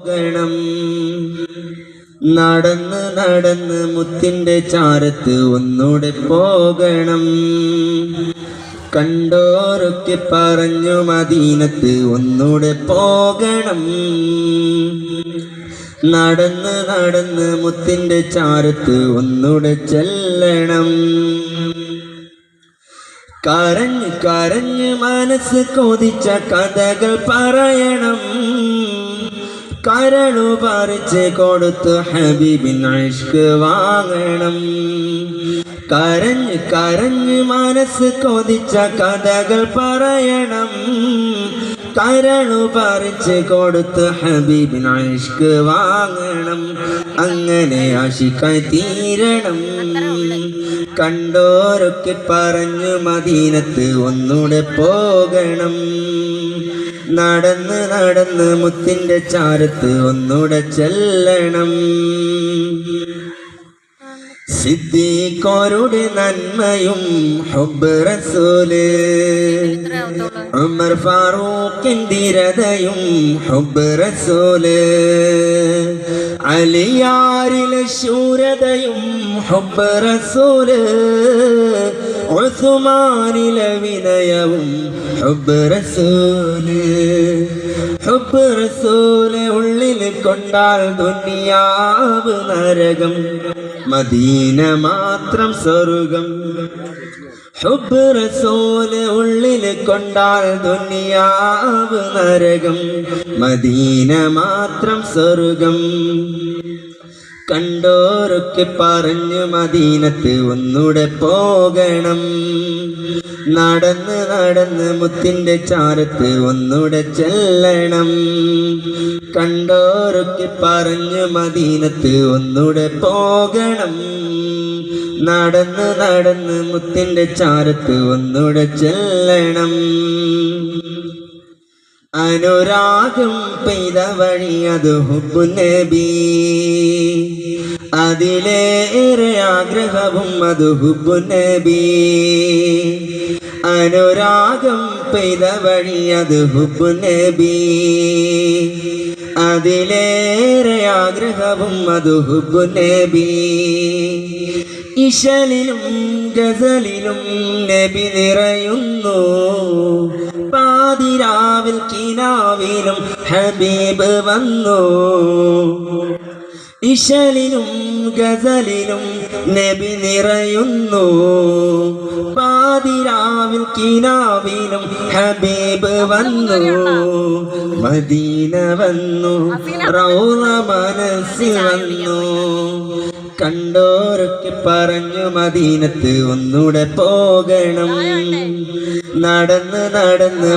പോകണം. നടന്ന് നടന്ന് മുത്തിന്റെ ചാരത്ത് ഒന്നൂടെ പോകണം. കണ്ടോരൊക്കെ പറഞ്ഞു മദീനത്ത് ഒന്നൂടെ പോകണം. നടന്ന് നടന്ന് മുത്തിന്റെ ചാരത്ത് ഒന്നൂടെ ചെല്ലണം. കരഞ്ഞ് കരഞ്ഞ് മനസ്സ് കൊതിച്ച കഥകൾ പറയണം. കരളു പറിച്ച് കൊടുത്ത് ഹബീബിൻ ഇഷ്ക് വാങ്ങണം. കരഞ്ഞ് കരഞ്ഞ് മനസ്സ് കൊതിച്ച കഥകൾ പറയണം. കരളു പറിച്ച് കൊടുത്ത് ഹബീബിൻ ഇഷ്ക് വാങ്ങണം. അങ്ങനെ ആശിക്കായി തീരണം. കണ്ടോരൊക്കെ പറഞ്ഞു മദീനത്ത് ഒന്നൂടെ പോകണം. നടന്ന് നടന്ന് മുത്തിന്റെ ചാരത്ത് ഒന്നൂടെ ചെല്ലണം. സിദ്ദീഖോരുടെ നന്മയും ഹുബ്ബ് റസൂല്, ഉമർ ഫാറൂഖിന്റെ ധീരതയും ഹുബ്ബ് റസൂല്, അലിയാരിലെ ശൂരതയും ഹുബ്ബ് റസൂല്, ഉസ്മാനിലെ വിനയവും ഹുബ്ബ് റസൂല്. ഹുബ്ബ് റസൂല് ഉള്ളിൽ കൊണ്ടാൽ ദുനിയാവ് നരകം, മദീന മാത്രം സ്വർഗം. ഹുബ്ബ് റസൂല് ഉള്ളിൽ കൊണ്ടാൽ ദുനിയാവ് നരകം, മദീന മാത്രം സ്വർഗം. കണ്ടോരൊക്കെ പറഞ്ഞു മദീനത്ത് ഒന്നൂടെ പോകണം. നടന്ന് നടന്ന് മുത്തിന്റെ ചാരത്ത് ഒന്നൂടെ ചെല്ലണം. കണ്ടോരൊക്കെ പറഞ്ഞു മദീനത്ത് ഒന്നൂടെ പോകണം. നടന്ന് നടന്ന് മുത്തിന്റെ ചാരത്ത് ഒന്നൂടെ ചെല്ലണം. അനുരാഗം പെയ്ത വഴി അത് ഹുബ്ബു നബി, അതിലേറെ ആഗ്രഹവും അത് ഹുബ്ബു നബി. അനുരാഗം പെയ്ത വഴി അത് ഹുബ്ബു നബി, അതിലേറെ ആഗ്രഹവും അത് ഹുബ്ബു നബി. ഇശലിലും ഗസലിലും നബി നിറയുന്നു, പാതിരാവിൽ കിനാവിലും ഹബീബ് വന്നു. ഇശലിലും ഗസലിലും നബി നിറയുന്നു, പാതിരാവിൽ കിനാവിലും ഹബീബ് വന്നു. മദീന വന്നു, റൗള മനസ്സിൽ വന്നു. കണ്ടോരൊക്കെ പറഞ്ഞു മദീനത്ത് ഒന്നൂടെ പോകണം. നടന്ന് നടന്ന്